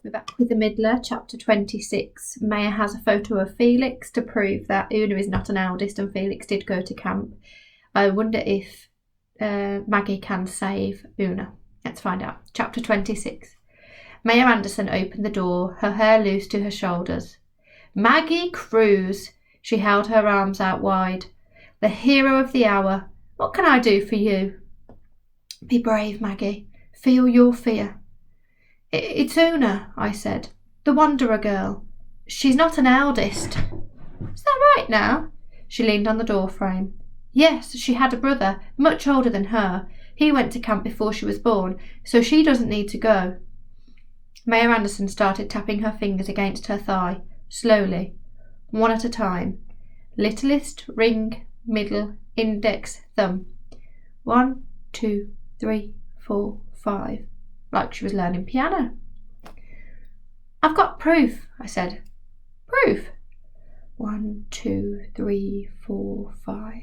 We're back with the Middler, chapter 26. Maya has a photo of Felix to prove that Oona is not an eldest and Felix did go to camp. I wonder if Maggie can save Oona. Let's find out. Chapter 26. Maya Anderson opened the door, her hair loose to her shoulders. Maggie Cruz! She held her arms out wide. The hero of the hour. What can I do for you? Be brave, Maggie. Feel your fear. It's Oona, I said. The Wanderer girl. She's not an eldest. Is that right now? She leaned on the door frame. Yes, she had a brother, much older than her. He went to camp before she was born, so she doesn't need to go. Maya Anderson started tapping her fingers against her thigh, slowly, one at a time. Littlest, ring, middle, index, thumb. 1, 2, 3, 4, 5. Like she was learning piano. I've got proof, I said. Proof? 1, 2, 3, 4, 5.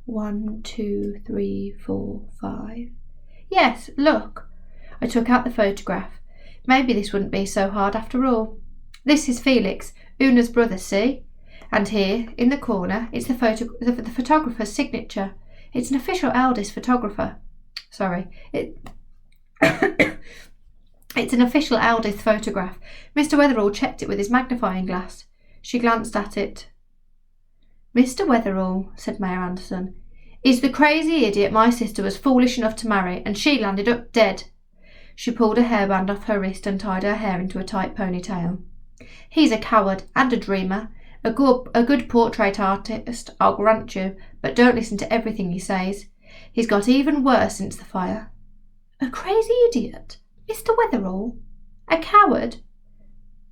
1, 2, 3, 4, 5. Yes, look. I took out the photograph. Maybe this wouldn't be so hard after all. This is Felix, Oona's brother, see? And here, in the corner, it's the photographer's signature. It's an official eldest photographer. Sorry, It's an official eldest photograph. Mr. Wetherall checked it with his magnifying glass. She glanced at it. Mr. Wetherall, said Maya Anderson, is the crazy idiot my sister was foolish enough to marry, and she landed up dead. She pulled a hairband off her wrist and tied her hair into a tight ponytail. He's a coward and a dreamer, a good portrait artist, I'll grant you, but don't listen to everything he says. He's got even worse since the fire. A crazy idiot? Mr. Wetherall? A coward?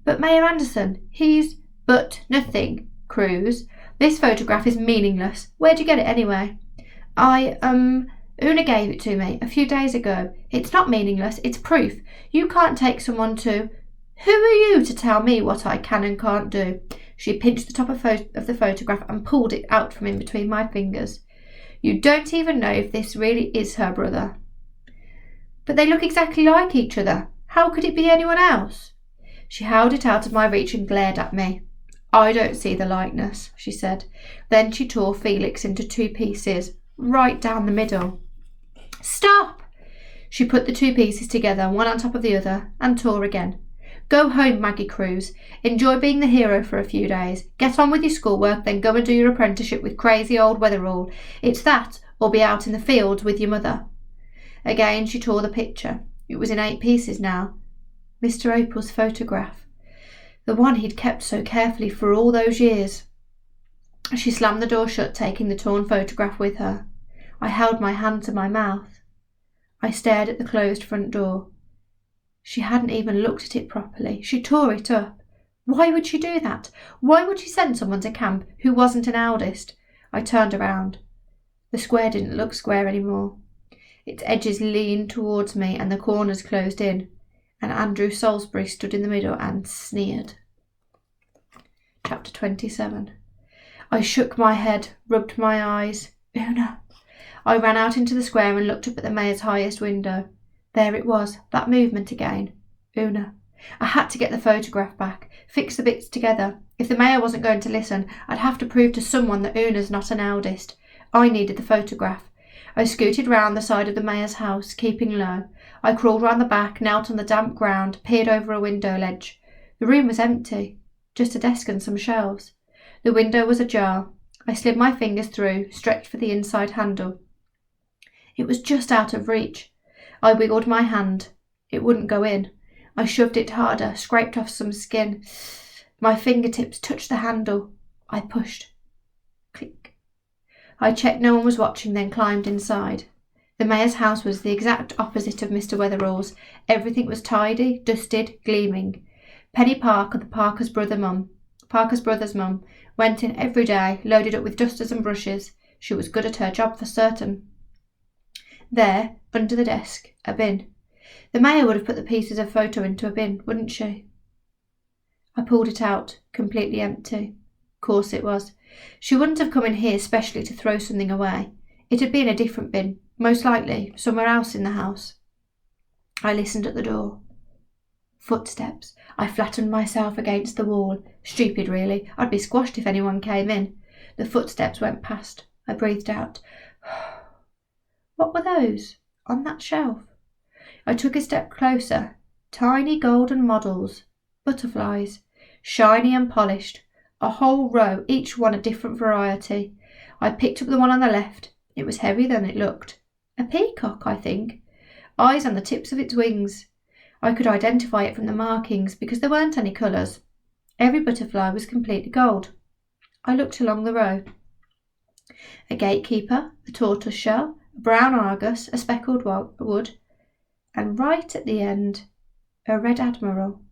But Maya Anderson, he's... But nothing, Cruz. This photograph is meaningless. Where'd you get it anyway? Oona gave it to me a few days ago. It's not meaningless, it's proof. You can't take someone to... Who are you to tell me what I can and can't do? She pinched the top of the photograph and pulled it out from in between my fingers. You don't even know if this really is her brother. But they look exactly like each other. How could it be anyone else? She held it out of my reach and glared at me. I don't see the likeness, she said. Then she tore Felix into 2 pieces, right down the middle. Stop! She put the 2 pieces together, one on top of the other, and tore again. Go home, Maggie Cruz. Enjoy being the hero for a few days. Get on with your schoolwork, then go and do your apprenticeship with crazy old Wetherall. It's that, or be out in the fields with your mother. Again she tore the picture. It was in 8 pieces now. Mr. Opal's photograph. The one he'd kept so carefully for all those years. She slammed the door shut, taking the torn photograph with her. I held my hand to my mouth. I stared at the closed front door. She hadn't even looked at it properly. She tore it up. Why would she do that? Why would she send someone to camp who wasn't an eldest? I turned around. The square didn't look square anymore. Its edges leaned towards me and the corners closed in, and Andrew Salisbury stood in the middle and sneered. Chapter 27. I shook my head, rubbed my eyes. Oona. I ran out into the square and looked up at the mayor's highest window. There it was, that movement again. Oona. I had to get the photograph back, fix the bits together. If the mayor wasn't going to listen, I'd have to prove to someone that Oona's not an eldest. I needed the photograph. I scooted round the side of the mayor's house, keeping low. I crawled round the back, knelt on the damp ground, peered over a window ledge. The room was empty, just a desk and some shelves. The window was ajar. I slid my fingers through, stretched for the inside handle. It was just out of reach. I wiggled my hand. It wouldn't go in. I shoved it harder, scraped off some skin. My fingertips touched the handle. I pushed. Click. I checked no one was watching, then climbed inside. The mayor's house was the exact opposite of Mr. Wetherall's. Everything was tidy, dusted, gleaming. Penny Parker, the Parker's brother's mum, went in every day, loaded up with dusters and brushes. She was good at her job for certain. There, under the desk, a bin. The mayor would have put the pieces of photo into a bin, wouldn't she? I pulled it out, completely empty. Of course it was. She wouldn't have come in here specially to throw something away. It had been a different bin, most likely somewhere else in the house. I listened at the door. Footsteps. I flattened myself against the wall. Stupid, really. I'd be squashed if anyone came in. The footsteps went past. I breathed out. What were those? On that shelf? I took a step closer. Tiny golden models. Butterflies. Shiny and polished. A whole row, each one a different variety. I picked up the one on the left. It was heavier than it looked. A peacock, I think. Eyes on the tips of its wings. I could identify it from the markings because there weren't any colours. Every butterfly was completely gold. I looked along the row. A gatekeeper, a tortoise shell, a brown argus, a speckled wood, and right at the end, a red admiral.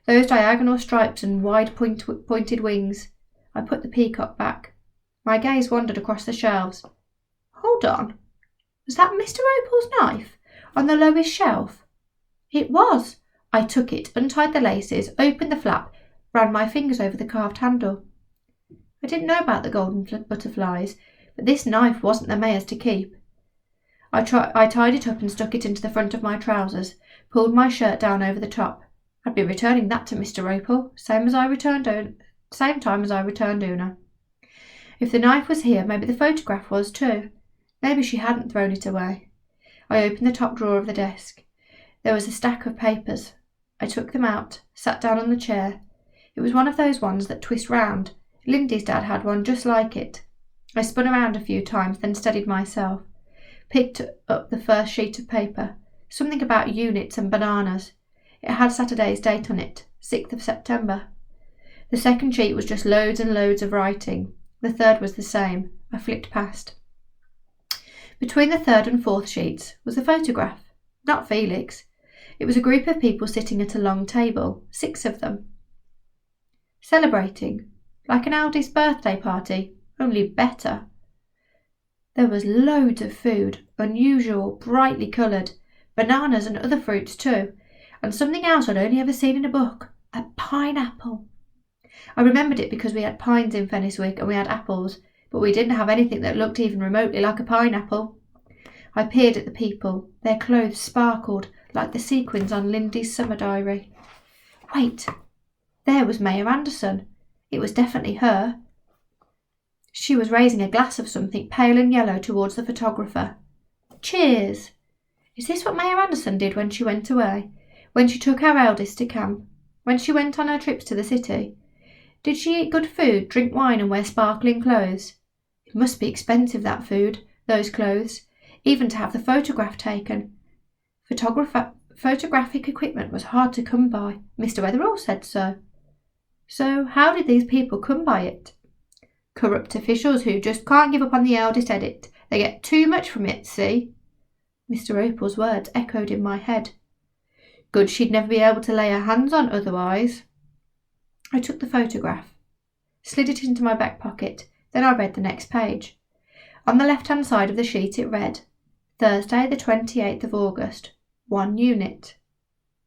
Those diagonal stripes and wide pointed wings. I put the peacock back. My gaze wandered across the shelves. Hold on. Was that Mr. Opal's knife on the lowest shelf? It was. I took it, untied the laces, opened the flap, ran my fingers over the carved handle. I didn't know about the golden butterflies, but this knife wasn't the mayor's to keep. I tied it up and stuck it into the front of my trousers, pulled my shirt down over the top. I'd be returning that to Mr. Opal, same time as I returned Oona. If the knife was here, maybe the photograph was too. Maybe she hadn't thrown it away. I opened the top drawer of the desk. There was a stack of papers. I took them out, sat down on the chair. It was one of those ones that twist round. Lindy's dad had one just like it. I spun around a few times, then steadied myself. Picked up the first sheet of paper. Something about units and bananas. It had Saturday's date on it, 6th of September. The second sheet was just loads and loads of writing. The third was the same. I flicked past. Between the third and fourth sheets was a photograph. Not Felix. It was a group of people sitting at a long table, 6 of them. Celebrating, like an Aldi's birthday party, only better. There was loads of food, unusual, brightly coloured, bananas and other fruits too, and something else I'd only ever seen in a book, a pineapple. I remembered it because we had pines in Fenniswick and we had apples, but we didn't have anything that looked even remotely like a pineapple. I peered at the people. Their clothes sparkled like the sequins on Lindy's summer diary. Wait, there was Mayor Anderson. It was definitely her. She was raising a glass of something pale and yellow towards the photographer. Cheers! Is this what Mayor Anderson did when she went away? When she took our eldest to camp? When she went on her trips to the city? Did she eat good food, drink wine and wear sparkling clothes? It must be expensive, that food, those clothes, even to have the photograph taken. Photographic equipment was hard to come by. Mr. Wetherall said so. So how did these people come by it? Corrupt officials who just can't give up on the eldest edit. They get too much from it, see? Mr. Opal's words echoed in my head. Good she'd never be able to lay her hands on otherwise. I took the photograph, slid it into my back pocket, then I read the next page. On the left-hand side of the sheet it read, Thursday the 28th of August, 1 unit.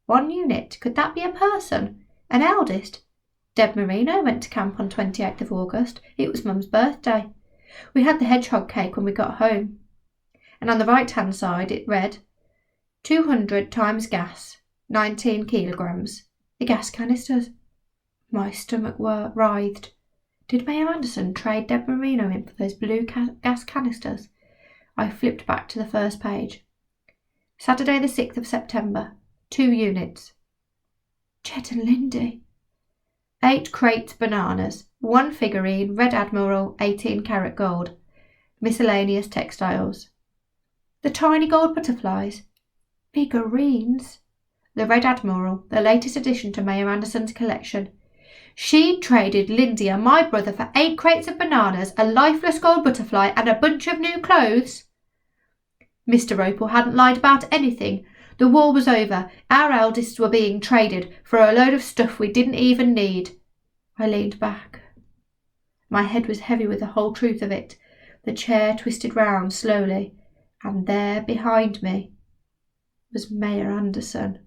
1 unit? Could that be a person? An eldest? Deb Marino went to camp on 28th of August. It was Mum's birthday. We had the hedgehog cake when we got home. And on the right-hand side it read, 200 times gas, 19 kilograms. The gas canisters. My stomach writhed. Did Mayor Anderson trade Deb Marino in for those blue gas canisters? I flipped back to the first page. Saturday the 6th of September, 2 units. Chet and Lindy. 8 crate bananas, 1 figurine, Red Admiral, 18 karat gold. Miscellaneous textiles. The tiny gold butterflies. Figurines. The Red Admiral, the latest addition to Mayor Anderson's collection. She traded Lindy and my brother for 8 crates of bananas, a lifeless gold butterfly, and a bunch of new clothes. Mr. Opal hadn't lied about anything. The war was over. Our eldest were being traded for a load of stuff we didn't even need. I leaned back. My head was heavy with the whole truth of it. The chair twisted round slowly, and there behind me was Mayor Anderson.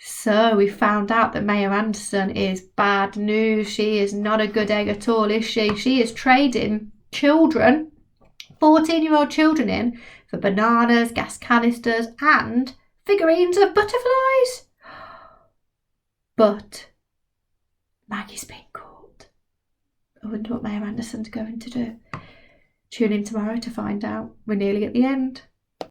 So we found out that Mayor Anderson is bad news. She is not a good egg at all, is she? She is trading children, 14-year-old children in, for bananas, gas canisters and figurines of butterflies. But Maggie's been caught. I wonder what Mayor Anderson's going to do. Tune in tomorrow to find out. We're nearly at the end.